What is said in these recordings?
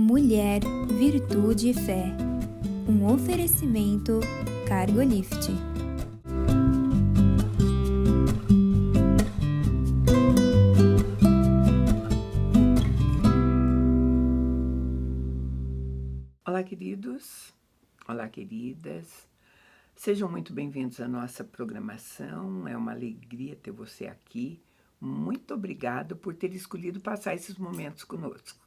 Mulher, Virtude e Fé. Um oferecimento Cargolift. Olá, queridos. Olá, queridas. Sejam muito bem-vindos à nossa programação. É uma alegria ter você aqui. Muito obrigado por ter escolhido passar esses momentos conosco.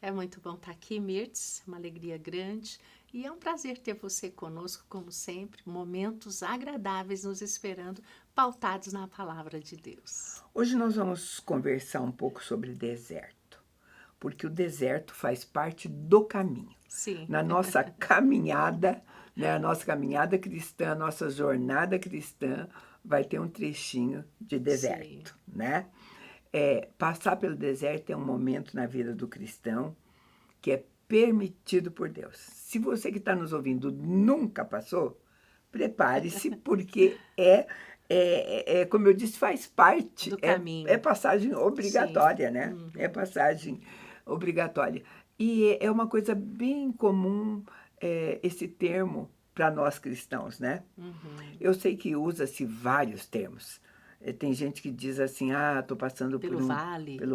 É muito bom estar aqui, Mirtz, uma alegria grande e é um prazer ter você conosco, como sempre, momentos agradáveis nos esperando, pautados na palavra de Deus. Hoje nós vamos conversar um pouco sobre deserto, porque o deserto faz parte do caminho. Sim. Na nossa caminhada, a nossa caminhada cristã, a nossa jornada cristã, vai ter um trechinho de deserto, né? Passar pelo deserto é um momento na vida do cristão que é permitido por Deus. Se você que está nos ouvindo nunca passou, prepare-se, porque como eu disse, faz parte do caminho. É passagem obrigatória, né? Uhum. É passagem obrigatória. E é uma coisa bem comum esse termo para nós cristãos, né? Uhum. Eu sei que usa-se vários termos. Tem gente que diz assim, estou passando Pelo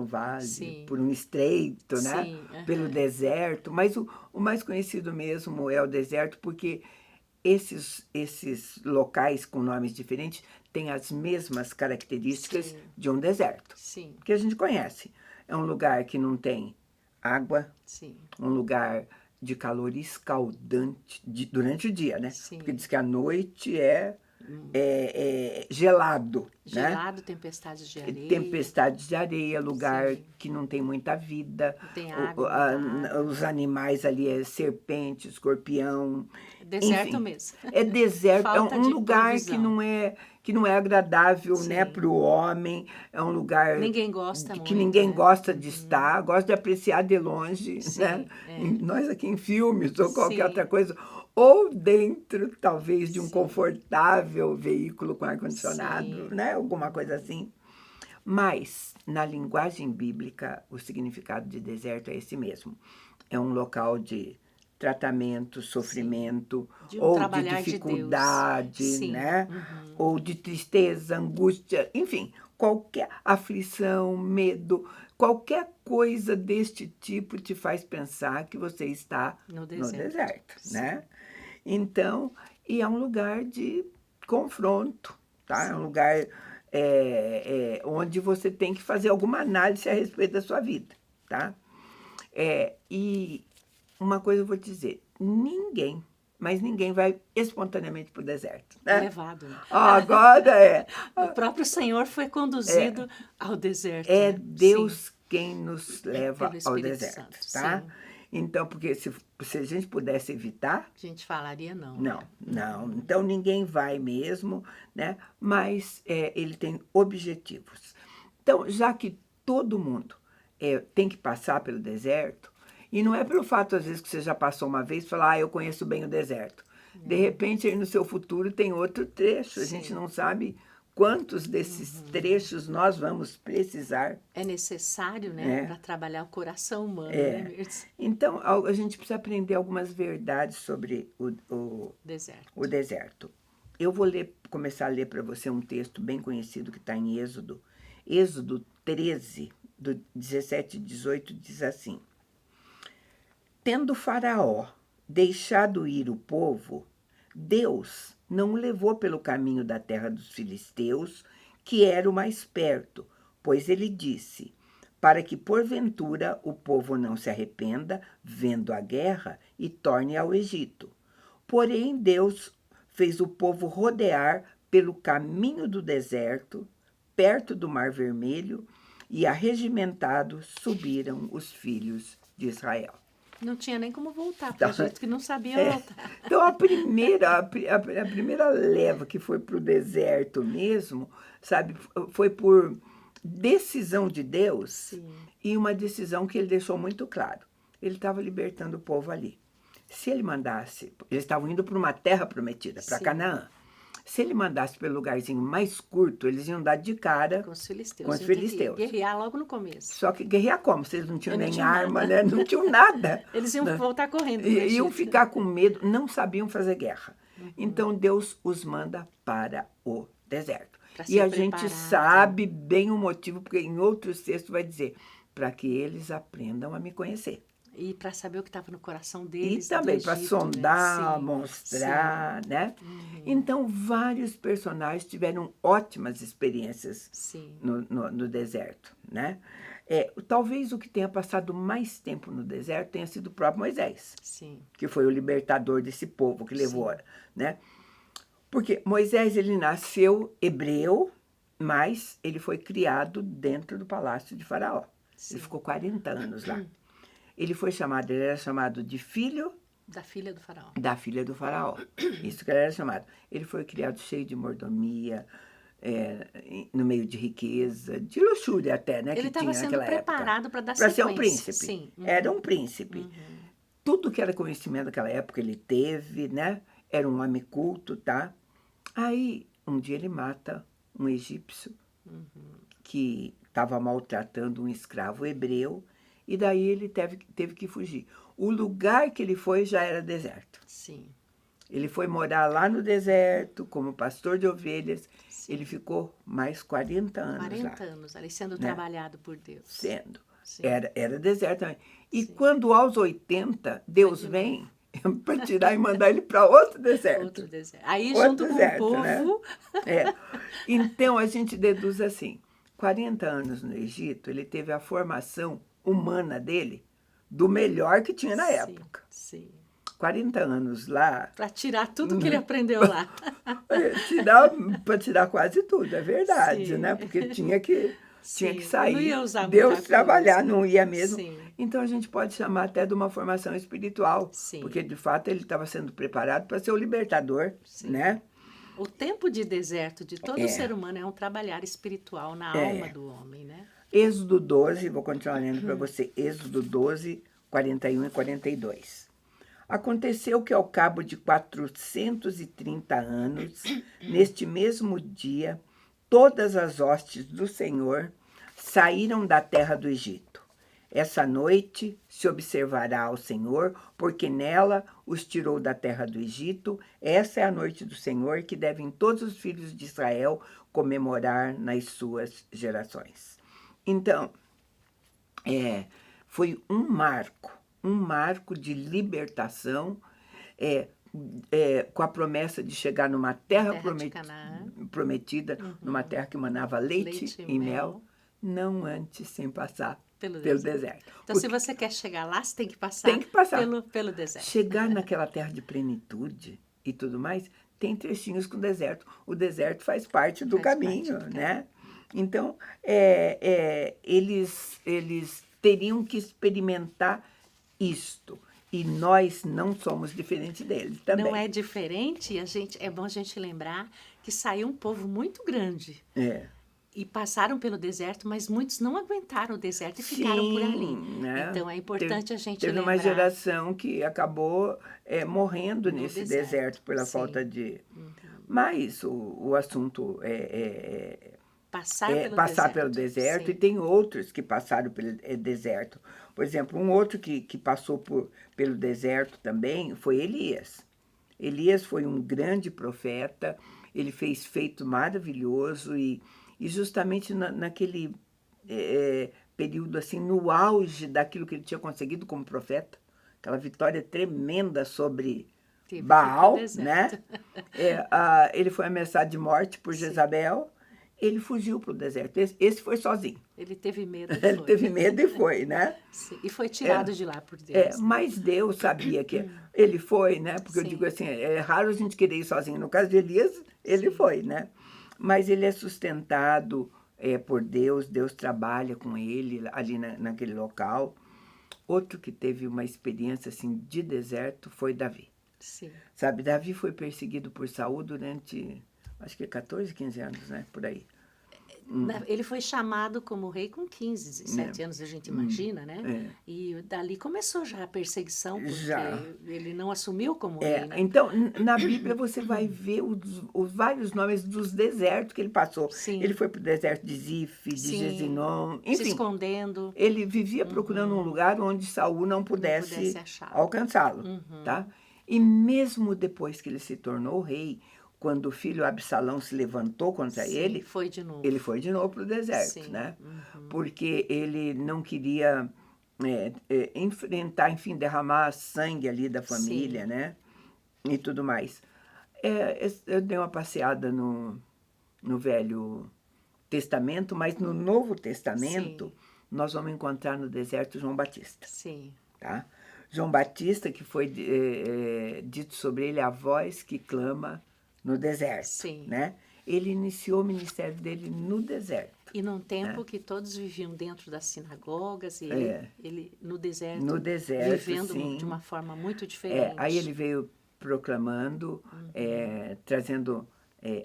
vale, Sim. por um estreito, Sim. né? Pelo deserto. Mas o mais conhecido mesmo é o deserto, porque esses locais com nomes diferentes têm as mesmas características Sim. de um deserto, Sim. que a gente conhece. É um lugar que não tem água, Sim. um lugar de calor escaldante durante o dia, né? Sim. Porque diz que a noite é gelado, Gelado, né? tempestades de areia. Tempestades de areia, lugar Sim. que não tem muita vida. Não tem água, os animais ali serpente, escorpião. Deserto enfim, mesmo. É deserto, Falta é um de lugar provisão. que não é agradável, Sim. né, para o homem. É um lugar Ninguém gosta que muito, ninguém né? gosta de estar, gosta de apreciar de longe, Sim, né? Nós aqui em filmes ou qualquer Sim. outra coisa. Ou dentro, talvez, de um Sim. confortável veículo com ar-condicionado, Sim. né? Alguma coisa assim. Mas, na linguagem bíblica, o significado de deserto é esse mesmo. É um local de tratamento, sofrimento, De um ou de trabalhar de dificuldade, Deus. Sim. né? Ou de tristeza, angústia, enfim, qualquer aflição, medo, qualquer coisa deste tipo te faz pensar que você está No no deserto. deserto, Sim. né? Então, e é um lugar de confronto, tá? Sim. É um lugar onde você tem que fazer alguma análise a respeito da sua vida, tá? E uma coisa eu vou te dizer, mas ninguém vai espontaneamente para o deserto, né? Levado, né? Agora O próprio Senhor foi conduzido ao deserto. é né? Deus Sim. quem nos leva Pelo ao Espírito deserto, Santo, tá? sim. Então, porque se a gente pudesse evitar, A gente falaria não. não, né? não. Então, ninguém vai mesmo, né? Mas ele tem objetivos. Então, já que todo mundo tem que passar pelo deserto, e não é pelo fato, às vezes, que você já passou uma vez e falar, eu conheço bem o deserto. De repente, aí no seu futuro tem outro trecho. A gente Sim. não sabe quantos desses trechos nós vamos precisar. É necessário, né? Para trabalhar o coração humano, né, Mirtz? Então, a gente precisa aprender algumas verdades sobre o deserto. Eu vou começar a ler para você um texto bem conhecido que está em Êxodo. Êxodo 13, do 17 e 18, diz assim: Tendo Faraó deixado ir o povo, Deus não o levou pelo caminho da terra dos filisteus, que era o mais perto, pois ele disse: para que porventura o povo não se arrependa, vendo a guerra, e torne ao Egito. Porém, Deus fez o povo rodear pelo caminho do deserto, perto do Mar Vermelho, e arregimentados subiram os filhos de Israel. Não tinha nem como voltar para o Egito, que não sabia voltar. Então, a primeira leva que foi para o deserto mesmo, sabe, foi por decisão de Deus. Sim. E uma decisão que ele deixou muito claro. Ele estava libertando o povo ali. Se ele mandasse, eles estavam indo para uma terra prometida, para Canaã. Se ele mandasse pelo lugarzinho mais curto, eles iam dar de cara com os filisteus. Com os filisteus. Guerrear logo no começo. Só que guerrear como? Vocês não tinham nem arma, né? Não tinham nada. Eles iam voltar correndo. Iam ficar com medo, não sabiam fazer guerra. Então, Deus os manda para o deserto. E a gente sabe bem o motivo, porque em outros textos vai dizer, para que eles aprendam a me conhecer. E para saber o que estava no coração deles. E também para sondar, né? Mostrar, né? Então, vários personagens tiveram ótimas experiências no deserto, né? Talvez o que tenha passado mais tempo no deserto tenha sido o próprio Moisés, que foi o libertador desse povo que levou, né? Porque Moisés, ele nasceu hebreu, mas ele foi criado dentro do palácio de Faraó. Ele ficou 40 anos lá. Ele era chamado de filho... Da filha do faraó. Da filha do faraó. Isso que ele era chamado. Ele foi criado cheio de mordomia, no meio de riqueza, de luxúria até, né? Ele estava sendo preparado para dar sequência. Para ser um príncipe. Sim. Era um príncipe. Tudo que era conhecimento naquela época ele teve, né? Era um homem culto, tá? Aí, um dia ele mata um egípcio que estava maltratando um escravo hebreu, e daí ele teve que fugir. O lugar que ele foi já era deserto. Ele foi morar lá no deserto, como pastor de ovelhas. Ele ficou mais 40 anos 40 anos ali, sendo trabalhado por Deus. Sendo. Era deserto também. E quando aos 80, Deus vem para tirar e mandar ele para outro deserto. Outro deserto. Aí, junto com o povo... Né? Então, a gente deduz assim, 40 anos no Egito, ele teve a formação humana dele do melhor que tinha na época. 40 anos lá... Para tirar tudo que ele aprendeu lá. Para tirar quase tudo, é verdade, né? Porque tinha que sair. Não ia usar Deus trabalhar, não ia mesmo. Então, a gente pode chamar até de uma formação espiritual. Porque, de fato, ele estava sendo preparado para ser o libertador, né? O tempo de deserto de todo ser humano é um trabalhar espiritual na alma do homem, né? Êxodo 12, vou continuar lendo para você. Êxodo 12, 41 e 42. Aconteceu que ao cabo de 430 anos, neste mesmo dia, todas as hostes do Senhor saíram da terra do Egito. Essa noite se observará ao Senhor, porque nela os tirou da terra do Egito. Essa é a noite do Senhor, que devem todos os filhos de Israel comemorar nas suas gerações. Então, foi um marco de libertação, com a promessa de chegar numa terra prometida, numa terra que manava leite e mel, não antes sem passar pelo deserto. Então, se você quer chegar lá, você tem que passar, pelo deserto. Chegar naquela terra de plenitude e tudo mais, tem trechinhos com o deserto. O deserto faz parte do caminho, né? Então, eles teriam que experimentar isto. E nós não somos diferentes deles também. Não é diferente, é bom a gente lembrar que saiu um povo muito grande. E passaram pelo deserto, mas muitos não aguentaram o deserto e ficaram por ali. Né? Então, é importante a gente lembrar. Teve uma geração que acabou morrendo nesse deserto pela falta de... Mas o assunto passar pelo deserto, e tem outros que passaram pelo deserto. Por exemplo, um outro que passou pelo deserto também foi Elias. Elias foi um grande profeta, ele fez feito maravilhoso e justamente naquele período, assim, no auge daquilo que ele tinha conseguido como profeta, aquela vitória tremenda sobre Baal, né? Ele foi ameaçado de morte por Jezabel, ele fugiu para o deserto. Esse foi sozinho. Ele teve medo e foi. Ele teve medo e foi, né? Sim. E foi tirado de lá por Deus. Mas Deus sabia que ele foi, né? Porque eu digo assim, é raro a gente querer ir sozinho. No caso de Elias, ele foi, né? Mas ele é sustentado por Deus, Deus trabalha com ele ali naquele local. Outro que teve uma experiência assim, de deserto foi Davi. Sabe, Davi foi perseguido por Saul durante, acho que 14, 15 anos, né? Por aí. Ele foi chamado como rei com 15, 17 anos, a gente imagina, né? E dali começou já a perseguição, porque ele não assumiu como rei, né? Então, na Bíblia você vai ver os vários nomes dos desertos que ele passou. Sim. Ele foi para o deserto de Zif, de Jezinon, enfim. Se escondendo. Ele vivia procurando um lugar onde Saul não pudesse alcançá-lo, tá? E mesmo depois que ele se tornou rei, quando o filho Absalão se levantou contra ele, ele foi de novo para o deserto, né? Porque ele não queria enfrentar, enfim, derramar sangue ali da família, né? E tudo mais. Eu dei uma passeada no Velho Testamento, mas no Novo Testamento nós vamos encontrar no deserto João Batista. Sim. Tá? João Batista, que foi dito sobre ele a voz que clama no deserto, né? Ele iniciou o ministério dele no deserto. E num tempo que todos viviam dentro das sinagogas e ele no deserto, vivendo de uma forma muito diferente. Aí ele veio proclamando, trazendo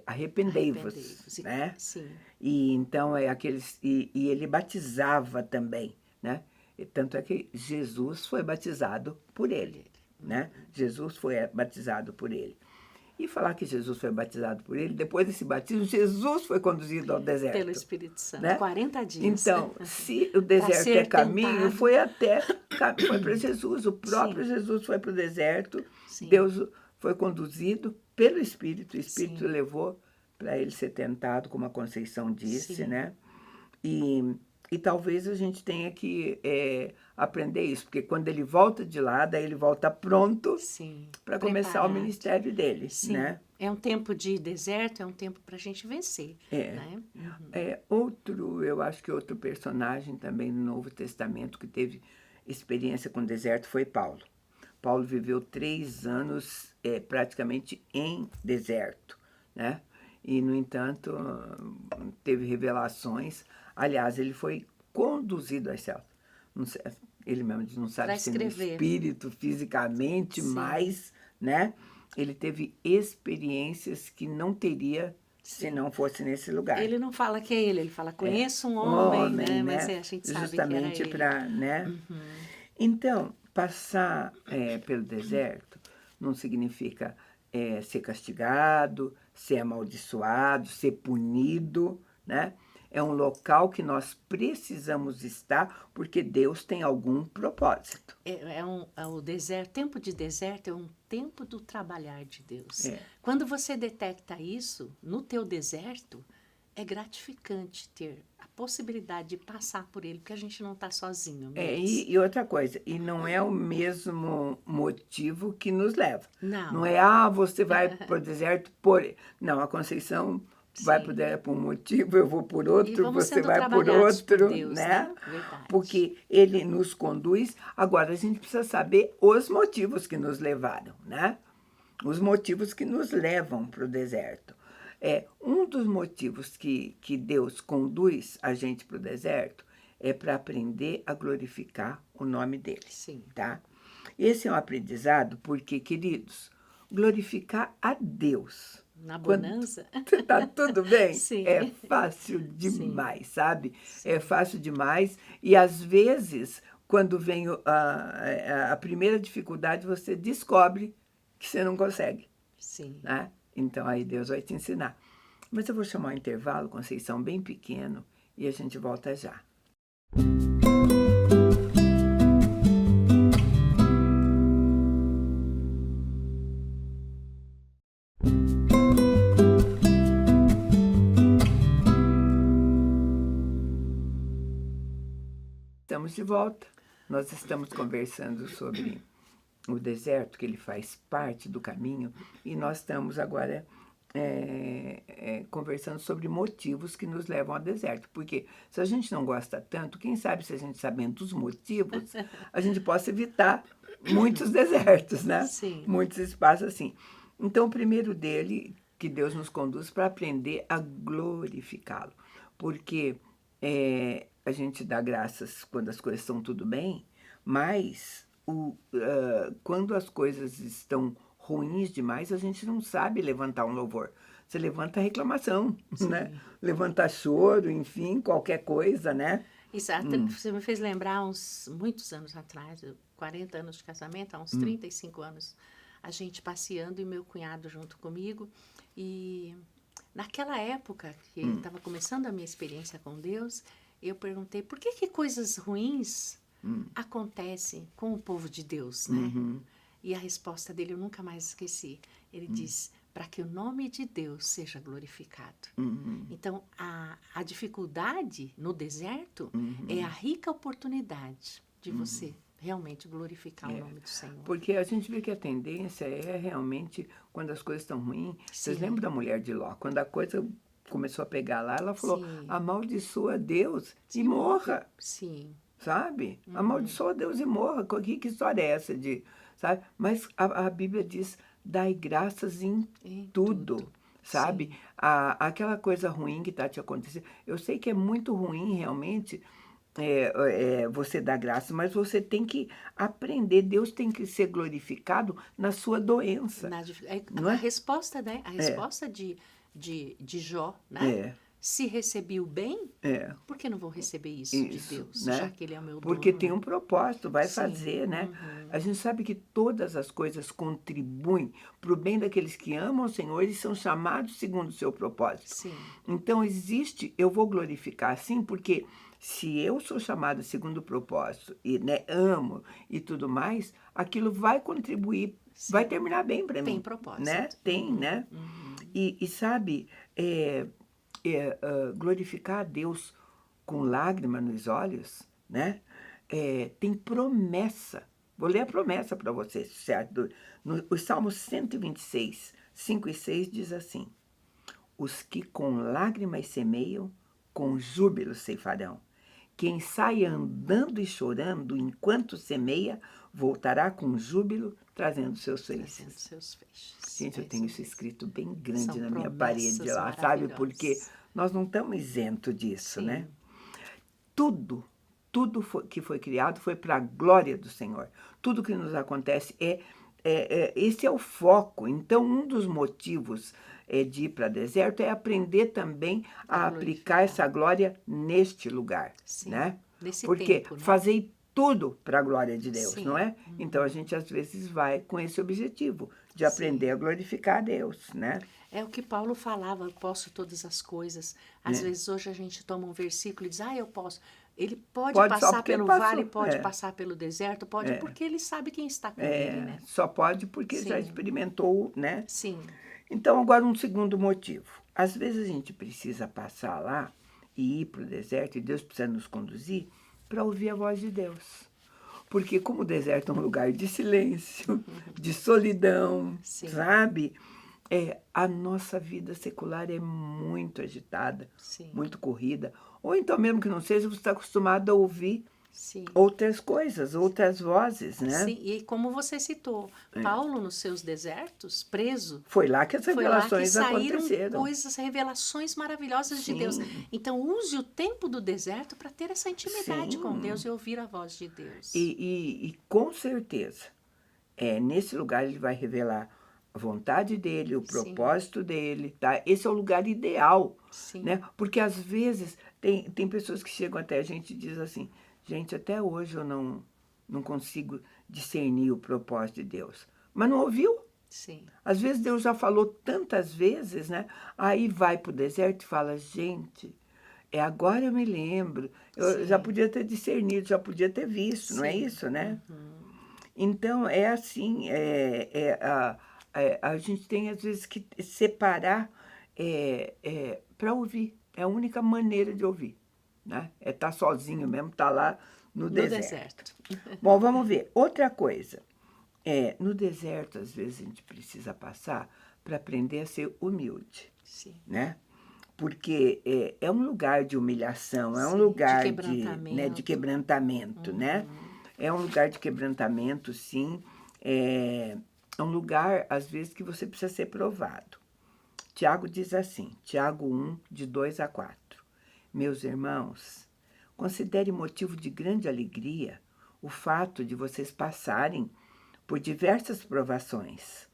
arrependei-vos, né? Sim. E então e ele batizava também, né? E tanto é que Jesus foi batizado por ele, né? Jesus foi batizado por ele. E falar que Jesus foi batizado por ele, depois desse batismo, Jesus foi conduzido ao deserto. Pelo Espírito Santo, né? 40 dias. Então, se o deserto é caminho, foi para Jesus. O próprio Jesus foi para o deserto. Deus foi conduzido pelo Espírito. O Espírito levou para ele ser tentado, como a Conceição disse, né? E talvez a gente tenha que aprender isso, porque quando ele volta de lá, daí ele volta pronto para começar o ministério dele. Né? É um tempo de deserto, é um tempo para a gente vencer. Né? Eu acho que outro personagem também no Novo Testamento que teve experiência com o deserto foi Paulo. Paulo viveu 3 anos praticamente em deserto, né? E, no entanto, teve revelações. Aliás, ele foi conduzido aos céus. Não sei, ele mesmo não sabe se no espírito, fisicamente, mas, né? Ele teve experiências que não teria se não fosse nesse lugar. Ele não fala que é ele fala, conheço um homem, né? Mas a gente sabe justamente que era para, né? Então, passar pelo deserto não significa ser castigado, ser amaldiçoado, ser punido, né? É um local que nós precisamos estar porque Deus tem algum propósito. O deserto, tempo de deserto é um tempo do trabalhar de Deus. Quando você detecta isso no teu deserto, é gratificante ter a possibilidade de passar por ele, porque a gente não está sozinho. E outra coisa, e não é o mesmo motivo que nos leva. Não é, você vai para o deserto por... Não, a Conceição vai por um motivo, eu vou por outro, você vai por outro, por Deus, né? Porque ele nos conduz. Agora, a gente precisa saber os motivos que nos levaram, né? Os motivos que nos levam para o deserto. Um dos motivos que Deus conduz a gente para o deserto é para aprender a glorificar o nome dele. Tá? Esse é um aprendizado porque, queridos, glorificar a Deus na bonança, tá tudo bem? Sim. É fácil demais, sabe? É fácil demais. E, às vezes, quando vem a primeira dificuldade, você descobre que você não consegue. Né? Então, aí Deus vai te ensinar. Mas eu vou chamar um intervalo, Conceição, bem pequeno, e a gente volta já. Estamos de volta. Nós estamos conversando sobre o deserto, que ele faz parte do caminho, e nós estamos agora conversando sobre motivos que nos levam ao deserto. Porque se a gente não gosta tanto, quem sabe se a gente sabendo os motivos, a gente possa evitar muitos desertos, né? Muitos espaços assim. Então, o primeiro dele, que Deus nos conduz para aprender a glorificá-lo. Porque a gente dá graças quando as coisas estão tudo bem, mas quando as coisas estão ruins demais, a gente não sabe levantar um louvor. você levanta reclamação, né? Levanta choro, enfim, qualquer coisa, né? Exato. Você me fez lembrar muitos anos atrás, 40 anos de casamento, há uns 35 anos, a gente passeando e meu cunhado junto comigo. E naquela época, que estava começando a minha experiência com Deus, eu perguntei por que coisas ruins acontecem com o povo de Deus, né? E a resposta dele eu nunca mais esqueci. Ele diz, para que o nome de Deus seja glorificado. Então, a dificuldade no deserto é a rica oportunidade de você realmente glorificar o nome do Senhor. Porque a gente vê que a tendência é realmente, quando as coisas estão ruins, vocês lembram da mulher de Ló? Quando a coisa começou a pegar lá, ela falou, amaldiçoa Deus e morra. Sim. Sabe? Amaldiçoa Deus e morra. Que história é essa de... Sabe? Mas a Bíblia diz, dai graças em tudo. Sabe? Aquela coisa ruim que está te acontecendo. Eu sei que é muito ruim, realmente, você dar graças, mas você tem que aprender. Deus tem que ser glorificado na sua doença. A resposta, né? A resposta de Jó, né? Se recebi o bem, por que não vou receber isso de Deus, né? Já que Ele é o meu dono? Porque tem um propósito, vai fazer, né? A gente sabe que todas as coisas contribuem para o bem daqueles que amam o Senhor e são chamados segundo o seu propósito. Sim. Então, eu vou glorificar assim, porque se eu sou chamada segundo o propósito e, né, amo e tudo mais, aquilo vai contribuir, vai terminar bem para mim. Tem propósito. Né? Tem, né? E sabe... glorificar a Deus com lágrima nos olhos, né? Tem promessa. Vou ler a promessa para vocês, certo? O Salmo 126, 5 e 6 diz assim, os que com lágrimas semeiam, com júbilo ceifarão. Quem sai andando e chorando enquanto semeia, voltará com júbilo, trazendo seus feixes. Gente, eu tenho isso escrito bem grande na minha parede lá, sabe? Porque nós não estamos isentos disso, né? Tudo que foi criado foi para a glória do Senhor. Tudo que nos acontece esse é o foco. Então, um dos motivos de ir para o deserto é aprender também a aplicar essa glória neste lugar, né? Porque tempo, né? Fazer tudo para a glória de Deus, não é? Então, a gente, às vezes, vai com esse objetivo de aprender a glorificar a Deus, né? É o que Paulo falava, eu posso todas as coisas. Às vezes, hoje, a gente toma um versículo e diz, eu posso. Ele pode passar pelo vale, pode passar pelo deserto, pode, porque ele sabe quem está com ele, né? Só pode porque já experimentou, né? Sim. Então, agora um segundo motivo. Às vezes, a gente precisa passar lá e ir para o deserto, e Deus precisa nos conduzir para ouvir a voz de Deus. Porque como o deserto é um lugar de silêncio, de solidão, sabe? A nossa vida secular é muito agitada, muito corrida. Ou então, mesmo que não seja, você está acostumado a ouvir outras coisas, outras vozes, né? Sim, e como você citou, Paulo, nos seus desertos, preso... Foi lá que as revelações aconteceram. Saíram coisas, revelações maravilhosas de Deus. Então, use o tempo do deserto para ter essa intimidade com Deus e ouvir a voz de Deus. E com certeza, nesse lugar ele vai revelar a vontade dele, o propósito dele, tá? Esse é o lugar ideal, né? Porque às vezes tem pessoas que chegam até a gente e dizem assim, gente, até hoje eu não consigo discernir o propósito de Deus. Mas não ouviu? Sim. Às vezes Deus já falou tantas vezes, né? Aí vai para o deserto e fala, gente, agora eu me lembro, eu já podia ter discernido, já podia ter visto, não é isso, né? Então, é assim, a gente tem, às vezes, que separar para ouvir. É a única maneira de ouvir, né? Estar sozinho mesmo, estar lá no deserto. Bom, vamos ver. Outra coisa. No deserto, às vezes, a gente precisa passar para aprender a ser humilde, né? Porque é um lugar de humilhação, é um lugar de quebrantamento, né? É um lugar de quebrantamento, sim. É um lugar, às vezes, que você precisa ser provado. Tiago diz assim, Tiago 1, de 2 a 4. Meus irmãos, considere motivo de grande alegria o fato de vocês passarem por diversas provações,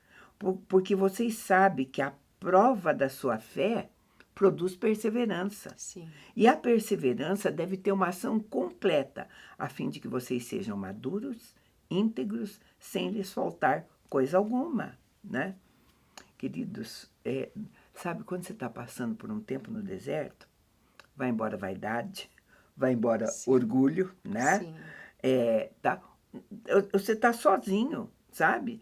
porque vocês sabem que a prova da sua fé produz perseverança. Sim. E a perseverança deve ter uma ação completa, a fim de que vocês sejam maduros, íntegros, sem lhes faltar coisa alguma, né? Queridos, sabe, quando você está passando por um tempo no deserto, vai embora a vaidade, vai embora orgulho, né? Sim. Você está sozinho, sabe?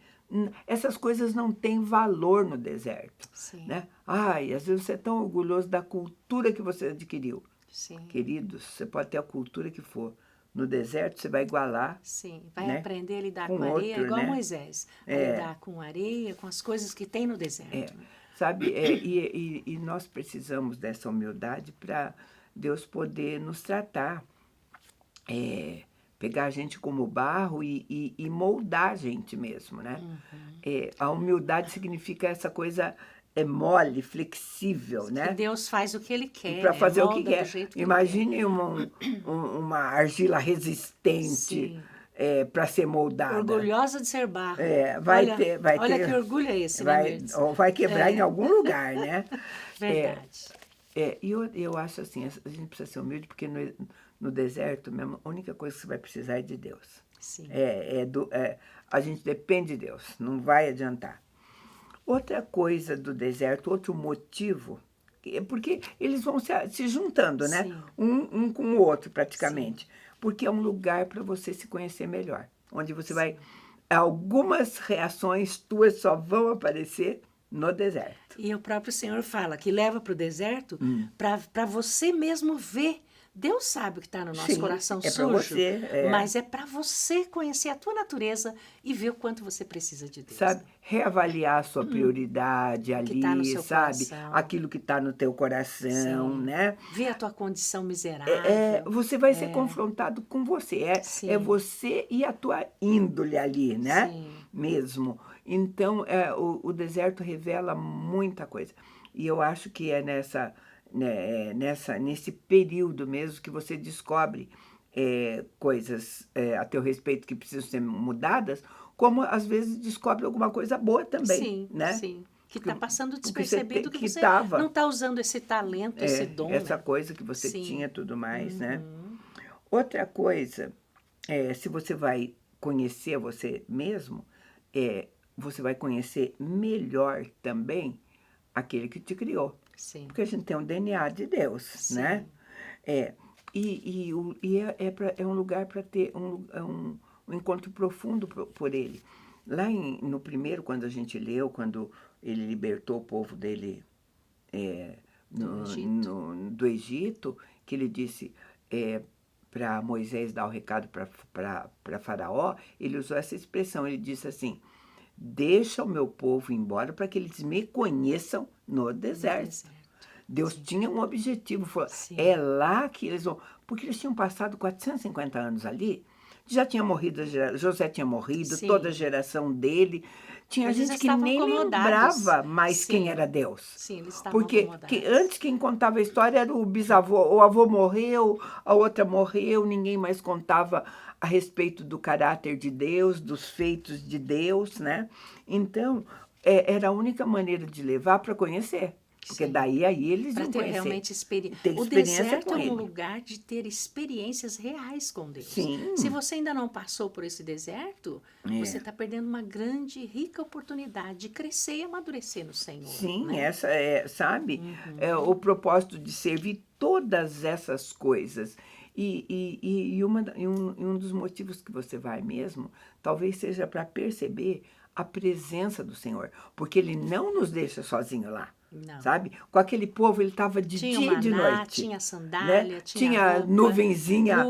Essas coisas não têm valor no deserto. Sim. Né? Ai, às vezes você é tão orgulhoso da cultura que você adquiriu. Sim. Queridos, você pode ter a cultura que for. No deserto, você vai igualar. Sim, vai né? aprender a lidar com com areia, outro, igual né? Moisés. A lidar com areia, com as coisas que tem no deserto. Sabe, e nós precisamos dessa humildade para Deus poder nos tratar. Pegar a gente como barro e moldar a gente mesmo, né? A humildade significa essa coisa mole, flexível, né? Que Deus faz o que Ele quer. Para fazer o que quer. Imagine uma argila resistente para ser moldada. Orgulhosa de ser barro. Olha que orgulho é esse, ou vai quebrar em algum lugar, né? Verdade. E eu acho assim, a gente precisa ser humilde, porque no deserto mesmo, a única coisa que você vai precisar é de Deus. Sim. A gente depende de Deus, não vai adiantar. Outra coisa do deserto, outro motivo, é porque eles vão se juntando, né? Sim. Um com o outro, praticamente. Sim. Porque é um lugar para você se conhecer melhor. Onde você vai... Algumas reações tuas só vão aparecer no deserto. E o próprio Senhor fala que leva para o deserto para você mesmo ver. Deus sabe o que está no nosso coração sujo, você, mas é para você conhecer a tua natureza e ver o quanto você precisa de Deus. Sabe, reavaliar a sua prioridade ali, tá no seu sabe? coração. Aquilo que está no teu coração, né? Ver a tua condição miserável. Você vai ser confrontado com você. É você e a tua índole ali, né? Sim. Mesmo. Então, o deserto revela muita coisa. E eu acho que é nesse período mesmo que você descobre coisas a teu respeito que precisam ser mudadas, como às vezes descobre alguma coisa boa também. Sim, né? sim. Que está passando Porque despercebido que você não está usando esse talento, esse dom. Essa coisa que você tinha e tudo mais, né? Outra coisa, se você vai conhecer você mesmo, você vai conhecer melhor também aquele que te criou. Sim. Porque a gente tem um DNA de Deus, né? É um lugar para ter um encontro profundo por Ele. Lá no primeiro, quando a gente leu, quando Ele libertou o povo dele do Egito, que Ele disse para Moisés dar o recado para Faraó, Ele usou essa expressão, Ele disse assim: deixa o meu povo embora para que eles me conheçam no deserto. Deus tinha um objetivo, falou, é lá que eles vão... Porque eles tinham passado 450 anos ali, já tinha morrido, José tinha morrido, toda a geração dele. Tinha gente que nem lembrava mais quem era Deus. Sim, eles estavam porque antes quem contava a história era o bisavô, o avô morreu, a outra morreu, ninguém mais contava a respeito do caráter de Deus, dos feitos de Deus, né? Então, era a única maneira de levar para conhecer. Porque daí eles iam conhecer. Realmente ter o experiência deserto com é um lugar de ter experiências reais com Deus. Sim. Se você ainda não passou por esse deserto, você está perdendo uma grande e rica oportunidade de crescer e amadurecer no Senhor. Sim, né? essa sabe, o propósito de servir todas essas coisas. E um dos motivos que você vai mesmo, talvez seja para perceber a presença do Senhor. Porque Ele não nos deixa sozinhos lá. Não. Sabe? Com aquele povo, ele estava de dia e de noite. Tinha sandália, né? tinha roupa, nuvenzinha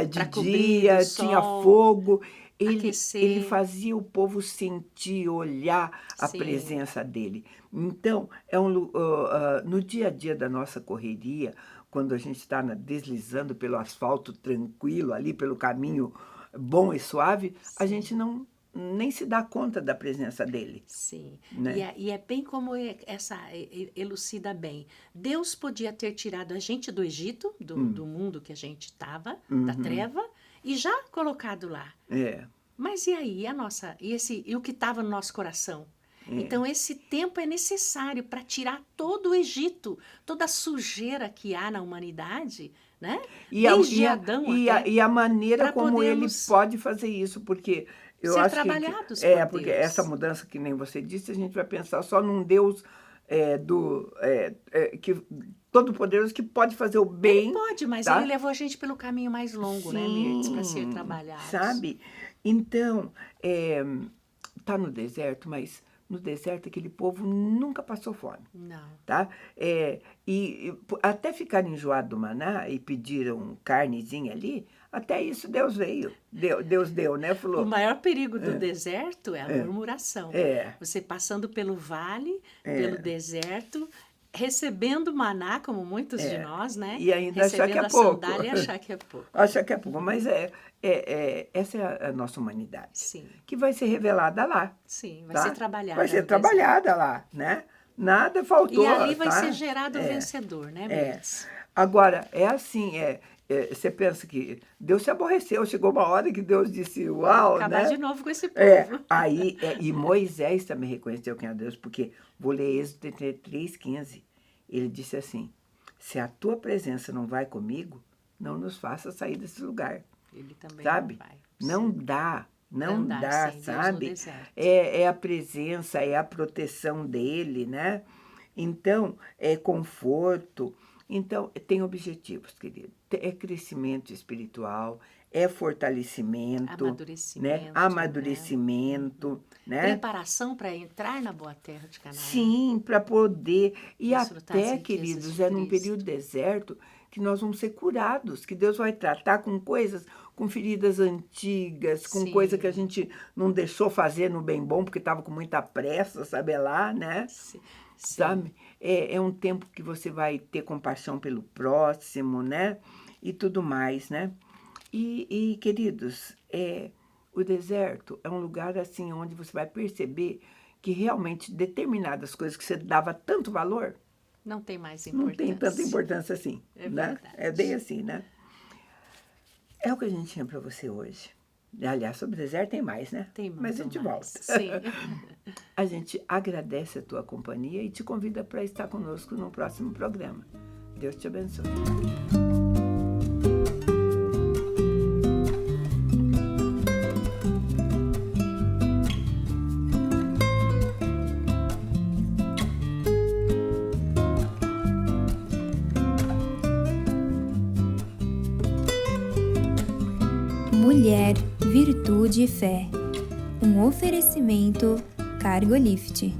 de dia, tinha fogo. Ele fazia o povo sentir, olhar a presença dele. Então, no dia a dia da nossa correria, quando a gente está deslizando pelo asfalto tranquilo, ali pelo caminho bom e suave, a gente nem se dá conta da presença dele. Sim, né? e é bem como essa elucida bem. Deus podia ter tirado a gente do Egito, do mundo que a gente estava, da treva, e já colocado lá. Mas e aí, e o que estava no nosso coração? Então, esse tempo é necessário para tirar todo o Egito, toda a sujeira que há na humanidade, né? Desde Adão até. E a maneira como ele pode fazer isso, porque eu ser acho trabalhados que... por porque Deus. essa mudança, que nem você disse, a gente vai pensar só num Deus que todo-poderoso, que pode fazer o bem. Ele pode, mas tá? ele levou a gente pelo caminho mais longo, né, Mirtz, para ser trabalhado. Sabe? Então, tá no deserto, mas no deserto aquele povo nunca passou fome. Não. Tá? E até ficar enjoado do maná e pediram carnezinha ali, até isso Deus veio. Deus deu, né? Falou, o maior perigo do deserto é a murmuração. Você passando pelo vale, pelo deserto, recebendo maná, como muitos de nós, né? E ainda recebendo achar que é pouco. Sandália e achar que é pouco. Achar que é pouco, mas essa é a nossa humanidade. Sim. Que vai ser revelada lá. Sim, vai tá? ser trabalhada. Vai ser trabalhada lá, né? Nada faltou. E ali vai tá? ser gerado o vencedor, né, Mirtz? Agora, assim, você pensa que Deus se aborreceu, chegou uma hora que Deus disse, uau, acabar né? de novo com esse povo. E Moisés também reconheceu quem é Deus, porque vou ler Êxodo 33:15. Ele disse assim, se a tua presença não vai comigo, não nos faça sair desse lugar. Ele também sabe? não vai. Não dá. Não dá, sabe? É a presença, é a proteção dele, né? Então, é conforto. Então, tem objetivos, querido. É crescimento espiritual, é fortalecimento, amadurecimento, né? Preparação para entrar na boa terra de Canaã. Sim, para poder. E até, queridos, num período deserto que nós vamos ser curados, que Deus vai tratar com coisas, com feridas antigas, com coisa que a gente não deixou fazer no bem bom, porque estava com muita pressa, sabe lá, né? Sim. Sabe? É um tempo que você vai ter compaixão pelo próximo, né? E tudo mais, né? E queridos, o deserto é um lugar assim onde você vai perceber que realmente determinadas coisas que você dava tanto valor não tem mais importância. Não tem tanta importância assim. É né? verdade. É bem assim, né? É o que a gente tinha para você hoje. Aliás, sobre o deserto tem mais, né? Tem mais. Mas a gente volta. Sim. A gente agradece a tua companhia e te convida para estar conosco no próximo programa. Deus te abençoe. Mulher, Virtude e Fé. Um oferecimento Cargolift.